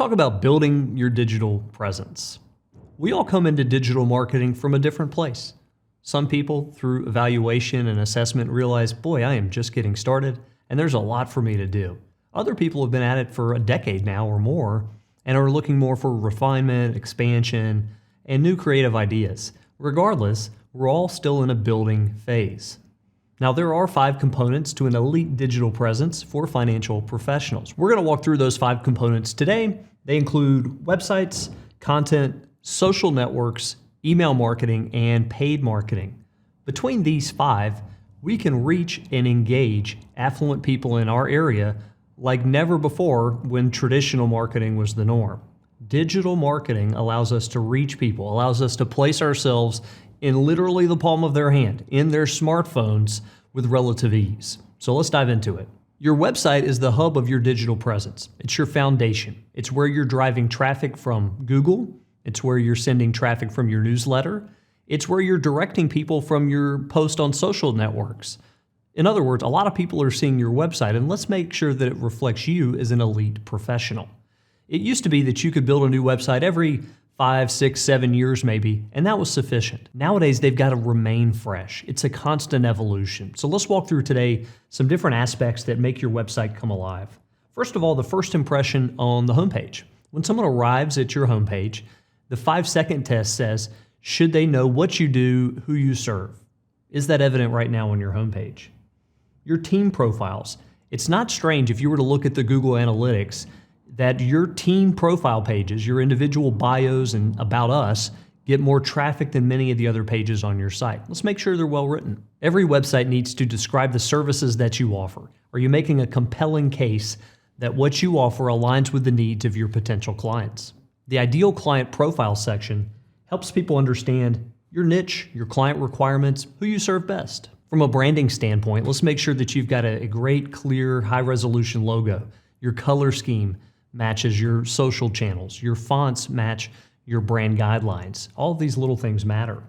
talk about building your digital presence. We all come into digital marketing from a different place. Some people, through evaluation and assessment, realize, boy, I am just getting started, and there's a lot for me to do. Other people have been at it for a decade now or more, and are looking more for refinement, expansion, and new creative ideas. Regardless, we're all still in a building phase. Now, there are 5 components to an elite digital presence for financial professionals. We're going to walk through those 5 components today. They include websites, content, social networks, email marketing, and paid marketing. Between these 5, we can reach and engage affluent people in our area like never before when traditional marketing was the norm. Digital marketing allows us to reach people, allows us to place ourselves in literally the palm of their hand, in their smartphones with relative ease. So let's dive into it. Your website is the hub of your digital presence. It's your foundation. It's where you're driving traffic from Google. It's where you're sending traffic from your newsletter. It's where you're directing people from your post on social networks. In other words, a lot of people are seeing your website, and let's make sure that it reflects you as an elite professional. It used to be that you could build a new website every 5, 6, 7 years maybe, and that was sufficient. Nowadays, they've got to remain fresh. It's a constant evolution. So let's walk through today some different aspects that make your website come alive. First of all, the first impression on the homepage. When someone arrives at your homepage, the 5-second test says, should they know what you do, who you serve? Is that evident right now on your homepage? Your team profiles. It's not strange if you were to look at the Google Analytics that your team profile pages, your individual bios and about us, get more traffic than many of the other pages on your site. Let's make sure they're well written. Every website needs to describe the services that you offer. Are you making a compelling case that what you offer aligns with the needs of your potential clients? The ideal client profile section helps people understand your niche, your client requirements, who you serve best. From a branding standpoint, let's make sure that you've got a great, clear, high-resolution logo. Your color scheme matches your social channels. Your fonts match your brand guidelines. All of these little things matter.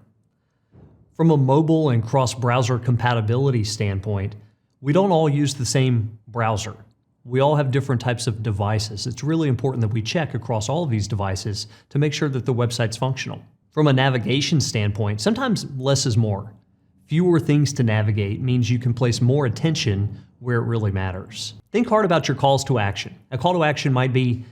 From a mobile and cross-browser compatibility standpoint, we don't all use the same browser. We all have different types of devices. It's really important that we check across all of these devices to make sure that the website's functional. From a navigation standpoint, sometimes less is more. Fewer things to navigate means you can place more attention where it really matters. Think hard about your calls to action. A call to action might be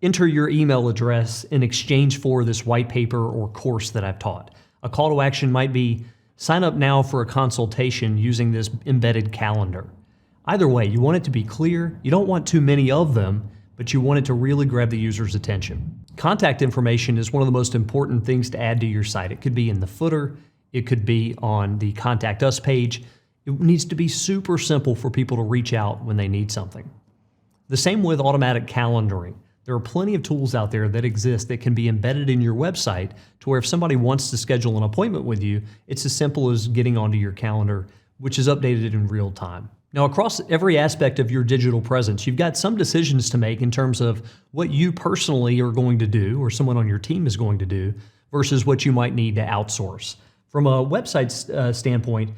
enter your email address in exchange for this white paper or course that I've taught. A call to action might be sign up now for a consultation using this embedded calendar. Either way, you want it to be clear. You don't want too many of them, but you want it to really grab the user's attention. Contact information is one of the most important things to add to your site. It could be in the footer. It could be on the Contact Us page. It needs to be super simple for people to reach out when they need something. The same with automatic calendaring. There are plenty of tools out there that exist that can be embedded in your website to where if somebody wants to schedule an appointment with you, it's as simple as getting onto your calendar, which is updated in real time. Now, across every aspect of your digital presence, you've got some decisions to make in terms of what you personally are going to do or someone on your team is going to do versus what you might need to outsource. From a website standpoint,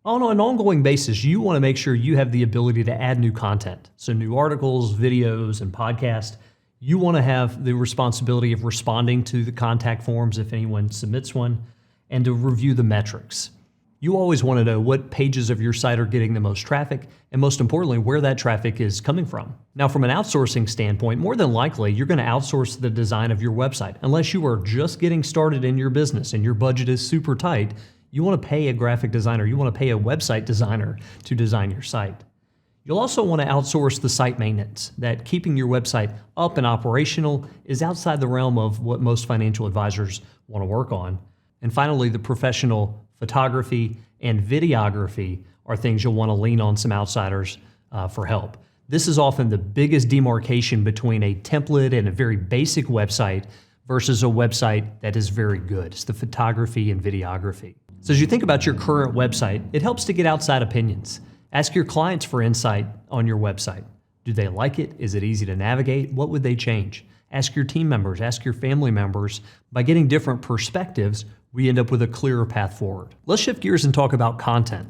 on an ongoing basis, you want to make sure you have the ability to add new content. So new articles, videos, and podcasts. You want to have the responsibility of responding to the contact forms if anyone submits one, and to review the metrics. You always want to know what pages of your site are getting the most traffic, and most importantly, where that traffic is coming from. Now, from an outsourcing standpoint, more than likely, you're going to outsource the design of your website. Unless you are just getting started in your business and your budget is super tight, you want to pay a graphic designer, you want to pay a website designer to design your site. You'll also want to outsource the site maintenance, that keeping your website up and operational is outside the realm of what most financial advisors want to work on. And finally, the professional photography and videography are things you'll want to lean on some outsiders for help. This is often the biggest demarcation between a template and a very basic website versus a website that is very good. It's the photography and videography. So as you think about your current website, it helps to get outside opinions. Ask your clients for insight on your website. Do they like it? Is it easy to navigate? What would they change? Ask your team members, ask your family members. By getting different perspectives, we end up with a clearer path forward. Let's shift gears and talk about content.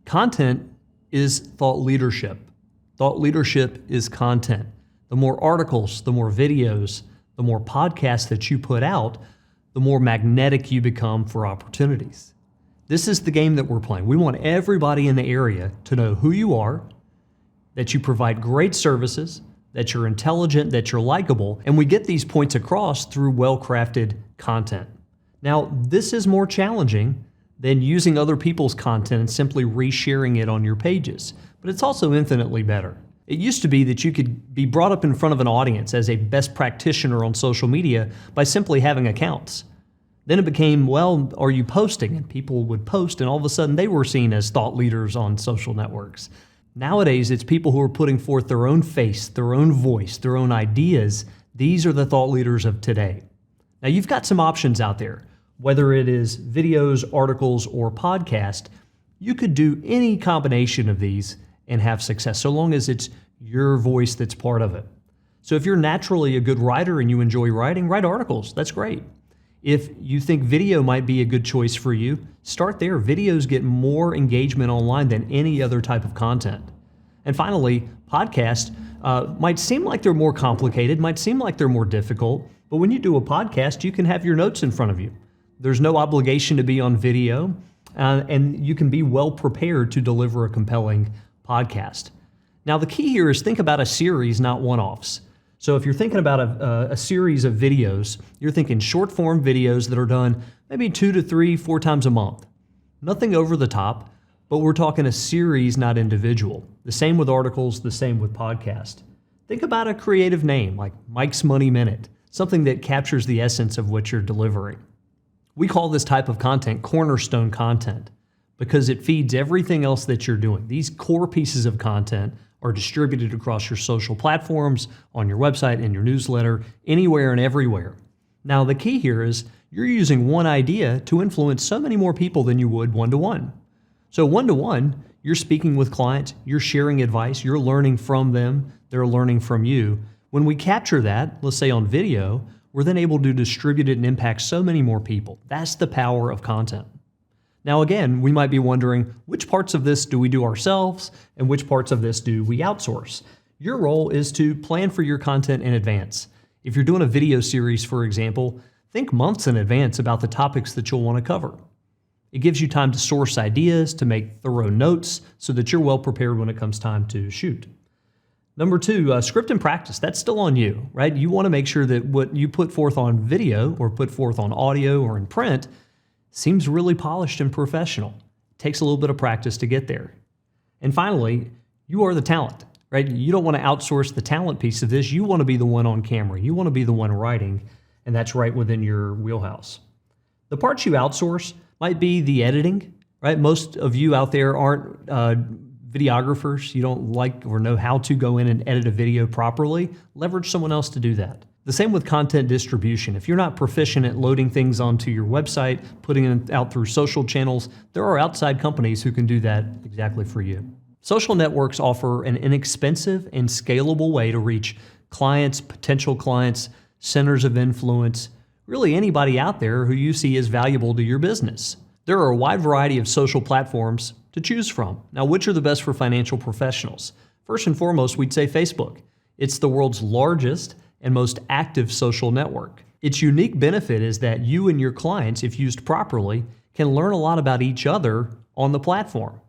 Content is thought leadership. Thought leadership is content. The more articles, the more videos, the more podcasts that you put out, the more magnetic you become for opportunities. This is the game that we're playing. We want everybody in the area to know who you are, that you provide great services, that you're intelligent, that you're likable, and we get these points across through well-crafted content. Now, this is more challenging than using other people's content and simply resharing it on your pages, but it's also infinitely better. It used to be that you could be brought up in front of an audience as a best practitioner on social media by simply having accounts. Then it became, well, are you posting? And people would post, and all of a sudden they were seen as thought leaders on social networks. Nowadays, it's people who are putting forth their own face, their own voice, their own ideas. These are the thought leaders of today. Now, you've got some options out there. Whether it is videos, articles, or podcast, you could do any combination of these and have success, so long as it's your voice that's part of it. So if you're naturally a good writer and you enjoy writing, write articles. That's great. If you think video might be a good choice for you, start there. Videos get more engagement online than any other type of content. And finally, podcasts might seem like they're more complicated, might seem like they're more difficult, but when you do a podcast, you can have your notes in front of you. There's no obligation to be on video, and you can be well prepared to deliver a compelling podcast. Now, the key here is think about a series, not one-offs. So if you're thinking about a series of videos, you're thinking short form videos that are done maybe 2 to 3, 4 times a month. Nothing over the top, but we're talking a series, not individual. The same with articles, the same with podcast. Think about a creative name like Mike's Money Minute, something that captures the essence of what you're delivering. We call this type of content cornerstone content because it feeds everything else that you're doing. These core pieces of content are distributed across your social platforms, on your website, in your newsletter, anywhere and everywhere. Now, the key here is you're using one idea to influence so many more people than you would one-to-one. So one-to-one, you're speaking with clients, you're sharing advice, you're learning from them, they're learning from you. When we capture that, let's say on video, we're then able to distribute it and impact so many more people. That's the power of content. Now again, we might be wondering, which parts of this do we do ourselves and which parts of this do we outsource? Your role is to plan for your content in advance. If you're doing a video series, for example, think months in advance about the topics that you'll want to cover. It gives you time to source ideas, to make thorough notes so that you're well prepared when it comes time to shoot. Number 2, script and practice. That's still on you, right? You want to make sure that what you put forth on video or put forth on audio or in print seems really polished and professional. It takes a little bit of practice to get there. And finally, you are the talent, right? You don't want to outsource the talent piece of this. You want to be the one on camera. You want to be the one writing, and that's right within your wheelhouse. The parts you outsource might be the editing, right? Most of you out there aren't videographers. You don't like or know how to go in and edit a video properly. Leverage someone else to do that. The same with content distribution. If you're not proficient at loading things onto your website, putting it out through social channels, there are outside companies who can do that exactly for you. Social networks offer an inexpensive and scalable way to reach clients, potential clients, centers of influence, really anybody out there who you see as valuable to your business. There are a wide variety of social platforms to choose from. Now, which are the best for financial professionals? First and foremost, we'd say Facebook. It's the world's largest and most active social network. Its unique benefit is that you and your clients, if used properly, can learn a lot about each other on the platform.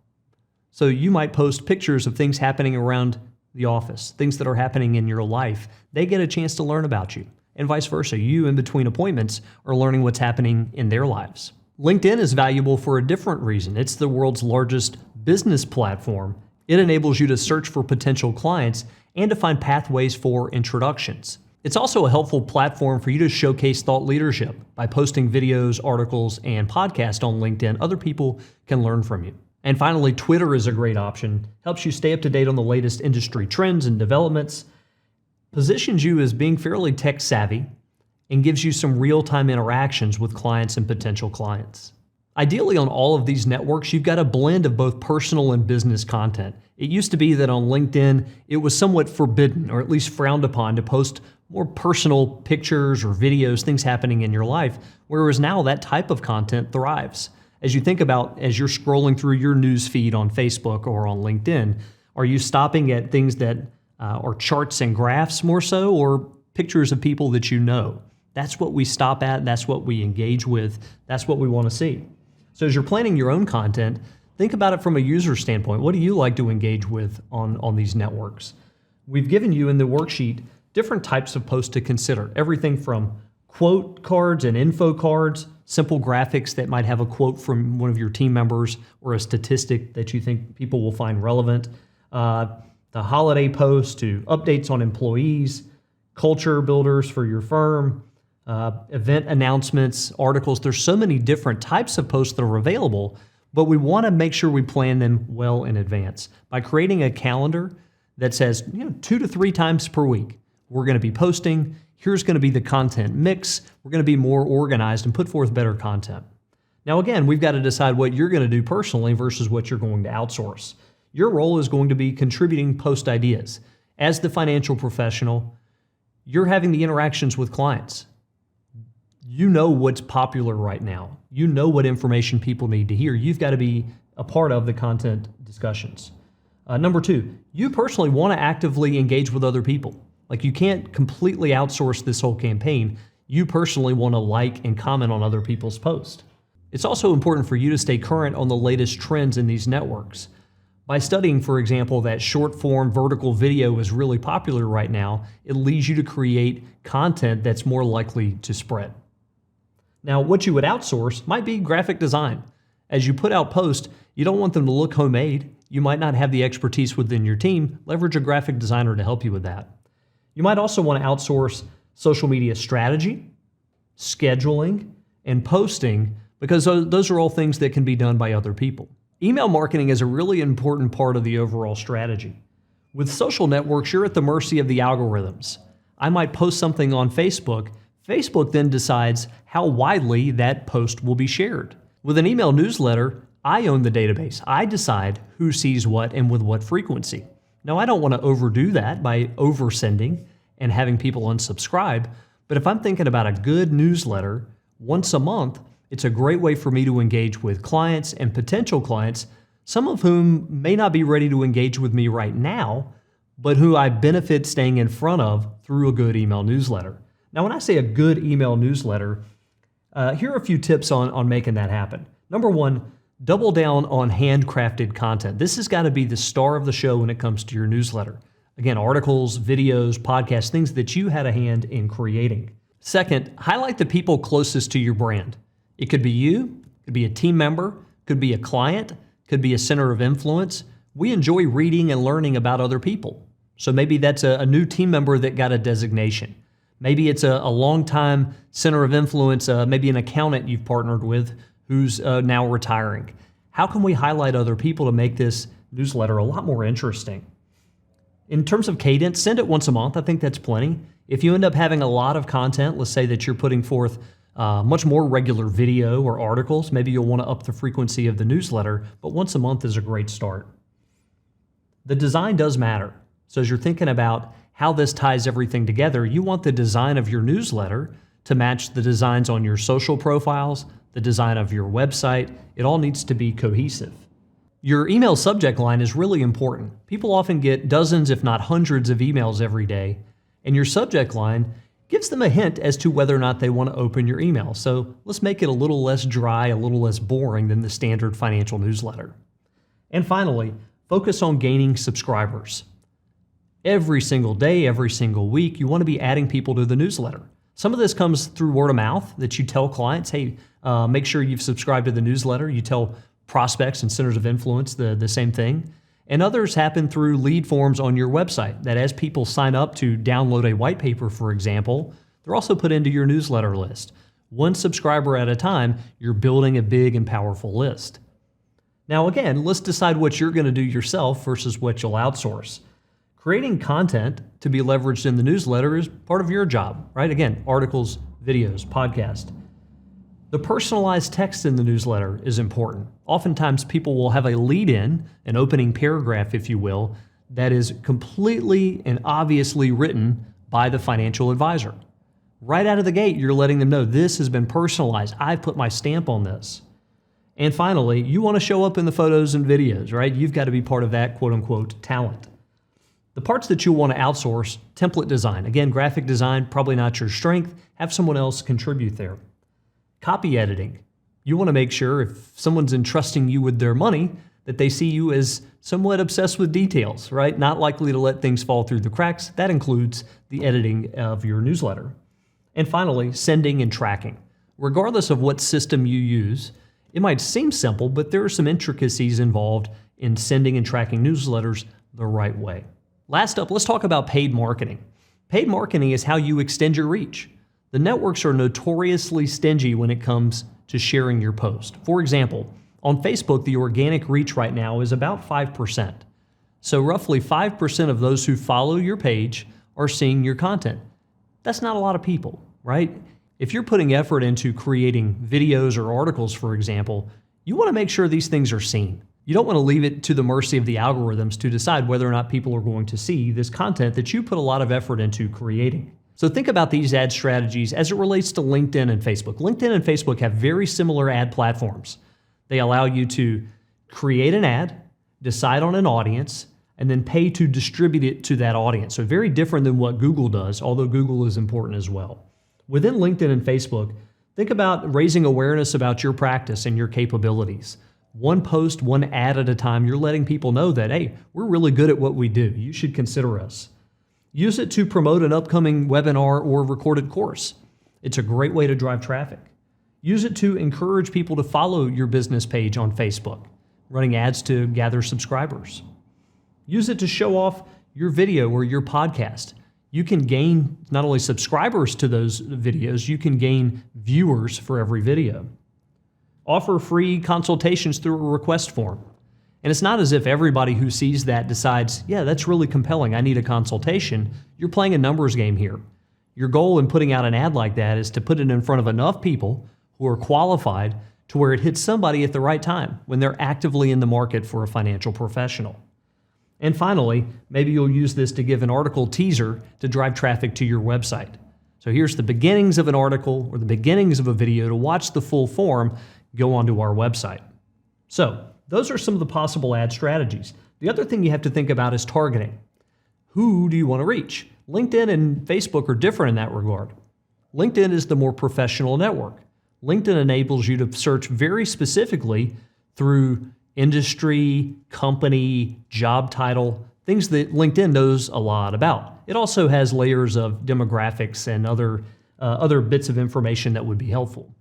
So you might post pictures of things happening around the office, things that are happening in your life. They get a chance to learn about you, and vice versa. You, in between appointments, are learning what's happening in their lives. LinkedIn is valuable for a different reason. It's the world's largest business platform. It enables you to search for potential clients and to find pathways for introductions. It's also a helpful platform for you to showcase thought leadership. By posting videos, articles, and podcasts on LinkedIn, other people can learn from you. And finally, Twitter is a great option. Helps you stay up to date on the latest industry trends and developments, positions you as being fairly tech savvy, and gives you some real-time interactions with clients and potential clients. Ideally, on all of these networks, you've got a blend of both personal and business content. It used to be that on LinkedIn, it was somewhat forbidden, or at least frowned upon, to post more personal pictures or videos, things happening in your life, whereas now that type of content thrives. As you think about, as you're scrolling through your news feed on Facebook or on LinkedIn, are you stopping at things that or charts and graphs more so, or pictures of people that you know. That's what we stop at. That's what we engage with. That's what we want to see. So as you're planning your own content, think about it from a user standpoint. What do you like to engage with on these networks? We've given you in the worksheet different types of posts to consider. Everything from quote cards and info cards, simple graphics that might have a quote from one of your team members or a statistic that you think people will find relevant, the holiday posts to updates on employees, culture builders for your firm, event announcements, articles. There's so many different types of posts that are available, but we want to make sure we plan them well in advance. By creating a calendar that says 2 to 3 times per week, we're going to be posting. Here's going to be the content mix. We're going to be more organized and put forth better content. Now, again, we've got to decide what you're going to do personally versus what you're going to outsource. Your role is going to be contributing post ideas. As the financial professional, you're having the interactions with clients. You know what's popular right now. You know what information people need to hear. You've got to be a part of the content discussions. Number 2, you personally want to actively engage with other people. Like, you can't completely outsource this whole campaign. You personally want to like and comment on other people's posts. It's also important for you to stay current on the latest trends in these networks. By studying, for example, that short-form vertical video is really popular right now, it leads you to create content that's more likely to spread. Now, what you would outsource might be graphic design. As you put out posts, you don't want them to look homemade. You might not have the expertise within your team. Leverage a graphic designer to help you with that. You might also want to outsource social media strategy, scheduling, and posting, because those are all things that can be done by other people. Email marketing is a really important part of the overall strategy. With social networks, you're at the mercy of the algorithms. I might post something on Facebook. Facebook then decides how widely that post will be shared. With an email newsletter, I own the database. I decide who sees what and with what frequency. Now, I don't want to overdo that by oversending and having people unsubscribe, but if I'm thinking about a good newsletter once a month, it's a great way for me to engage with clients and potential clients, some of whom may not be ready to engage with me right now, but who I benefit staying in front of through a good email newsletter. Now, when I say a good email newsletter, here are a few tips on making that happen. Number 1, double down on handcrafted content. This has got to be the star of the show when it comes to your newsletter. Again, articles, videos, podcasts, things that you had a hand in creating. Second, highlight the people closest to your brand. It could be you, could be a team member, could be a client, could be a center of influence. We enjoy reading and learning about other people. So maybe that's a new team member that got a designation. Maybe it's a longtime center of influence, maybe an accountant you've partnered with who's now retiring. How can we highlight other people to make this newsletter a lot more interesting? In terms of cadence, send it once a month. I think that's plenty. If you end up having a lot of content, let's say that you're putting forth much more regular video or articles, maybe you'll want to up the frequency of the newsletter, but once a month is a great start. The design does matter. So as you're thinking about how this ties everything together, you want the design of your newsletter to match the designs on your social profiles, the design of your website. It all needs to be cohesive. Your email subject line is really important. People often get dozens, if not hundreds, of emails every day, and your subject line gives them a hint as to whether or not they want to open your email. So let's make it a little less dry, a little less boring than the standard financial newsletter. And finally, focus on gaining subscribers. Every single day, every single week, you want to be adding people to the newsletter. Some of this comes through word of mouth, that you tell clients, hey, make sure you've subscribed to the newsletter. You tell prospects and centers of influence the same thing. And others happen through lead forms on your website, that as people sign up to download a white paper, for example, they're also put into your newsletter list. One subscriber at a time, you're building a big and powerful list. Now again, let's decide what you're going to do yourself versus what you'll outsource. Creating content to be leveraged in the newsletter is part of your job, right? Again, articles, videos, podcast. The personalized text in the newsletter is important. Oftentimes people will have a lead-in, an opening paragraph, if you will, that is completely and obviously written by the financial advisor. Right out of the gate, you're letting them know this has been personalized. I've put my stamp on this. And finally, you want to show up in the photos and videos, right? You've got to be part of that quote-unquote talent. The parts that you'll want to outsource: template design. Again, graphic design, probably not your strength. Have someone else contribute there. Copy editing. You want to make sure if someone's entrusting you with their money that they see you as somewhat obsessed with details, right? Not likely to let things fall through the cracks. That includes the editing of your newsletter. And finally, sending and tracking. Regardless of what system you use, it might seem simple, but there are some intricacies involved in sending and tracking newsletters the right way. Last up, let's talk about paid marketing. Paid marketing is how you extend your reach. The networks are notoriously stingy when it comes to sharing your post. For example, on Facebook, the organic reach right now is about 5%. So roughly 5% of those who follow your page are seeing your content. That's not a lot of people, right? If you're putting effort into creating videos or articles, for example, you want to make sure these things are seen. You don't want to leave it to the mercy of the algorithms to decide whether or not people are going to see this content that you put a lot of effort into creating. So think about these ad strategies as it relates to LinkedIn and Facebook. LinkedIn and Facebook have very similar ad platforms. They allow you to create an ad, decide on an audience, and then pay to distribute it to that audience. So very different than what Google does, although Google is important as well. Within LinkedIn and Facebook, think about raising awareness about your practice and your capabilities. One post, one ad at a time, you're letting people know that, hey, we're really good at what we do. You should consider us. Use it to promote an upcoming webinar or recorded course. It's a great way to drive traffic. Use it to encourage people to follow your business page on Facebook, running ads to gather subscribers. Use it to show off your video or your podcast. You can gain not only subscribers to those videos, you can gain viewers for every video. Offer free consultations through a request form. And it's not as if everybody who sees that decides, yeah, that's really compelling, I need a consultation. You're playing a numbers game here. Your goal in putting out an ad like that is to put it in front of enough people who are qualified to where it hits somebody at the right time when they're actively in the market for a financial professional. And finally, maybe you'll use this to give an article teaser to drive traffic to your website. So here's the beginnings of an article or the beginnings of a video. To watch the full form, go onto our website. So those are some of the possible ad strategies. The other thing you have to think about is targeting. Who do you want to reach? LinkedIn and Facebook are different in that regard. LinkedIn is the more professional network. LinkedIn enables you to search very specifically through industry, company, job title, things that LinkedIn knows a lot about. It also has layers of demographics and other bits of information that would be helpful.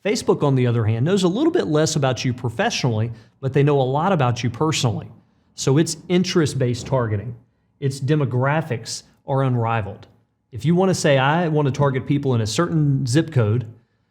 Facebook, on the other hand, knows a little bit less about you professionally, but they know a lot about you personally. So it's interest-based targeting. Its demographics are unrivaled. If you want to say, I want to target people in a certain zip code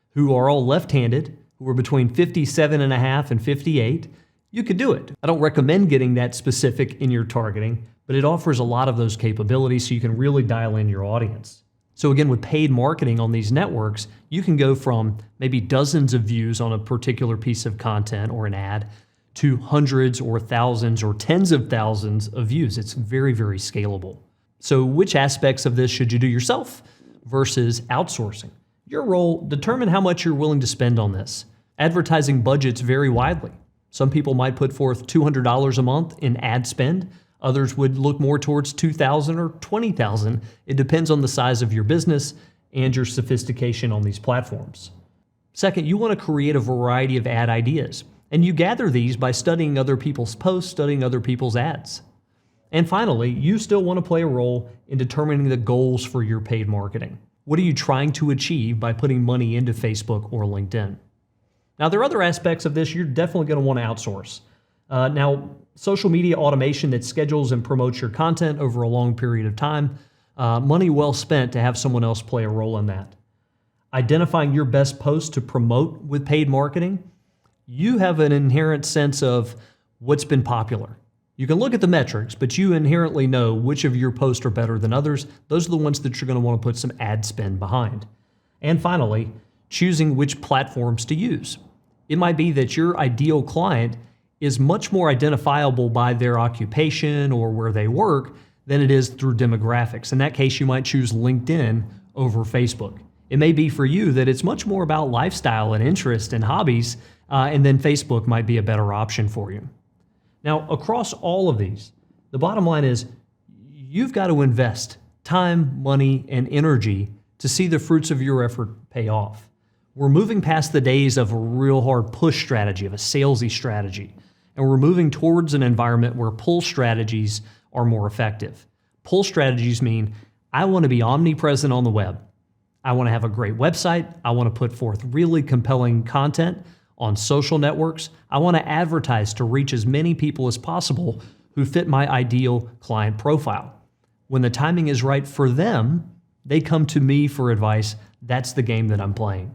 who are all left-handed, who are between 57.5 and 58, you could do it. I don't recommend getting that specific in your targeting, but it offers a lot of those capabilities so you can really dial in your audience. So again, with paid marketing on these networks, you can go from maybe dozens of views on a particular piece of content or an ad to hundreds or thousands or tens of thousands of views. It's very, very scalable. So which aspects of this should you do yourself versus outsourcing? Your role, determine how much you're willing to spend on this. Advertising budgets vary widely. Some people might put forth $200 a month in ad spend. Others would look more towards $2,000 or $20,000. It depends on the size of your business and your sophistication on these platforms. Second, you want to create a variety of ad ideas, and you gather these by studying other people's posts, studying other people's ads. And finally, you still want to play a role in determining the goals for your paid marketing. What are you trying to achieve by putting money into Facebook or LinkedIn? Now, there are other aspects of this you're definitely going to want to outsource. Now, social media automation that schedules and promotes your content over a long period of time, money well spent to have someone else play a role in that. Identifying your best posts to promote with paid marketing, you have an inherent sense of what's been popular. You can look at the metrics, but you inherently know which of your posts are better than others. Those are the ones that you're going to want to put some ad spend behind. And finally, choosing which platforms to use. It might be that your ideal client is much more identifiable by their occupation or where they work than it is through demographics. In that case, you might choose LinkedIn over Facebook. It may be for you that it's much more about lifestyle and interest and hobbies, and then Facebook might be a better option for you. Now, across all of these, the bottom line is You've got to invest time, money, and energy to see the fruits of your effort pay off. We're moving past the days of a real hard push strategy, of a salesy strategy, and we're moving towards an environment where pull strategies are more effective. Pull strategies mean I want to be omnipresent on the web. I want to have a great website. I want to put forth really compelling content on social networks. I want to advertise to reach as many people as possible who fit my ideal client profile. When the timing is right for them, they come to me for advice. That's the game that I'm playing.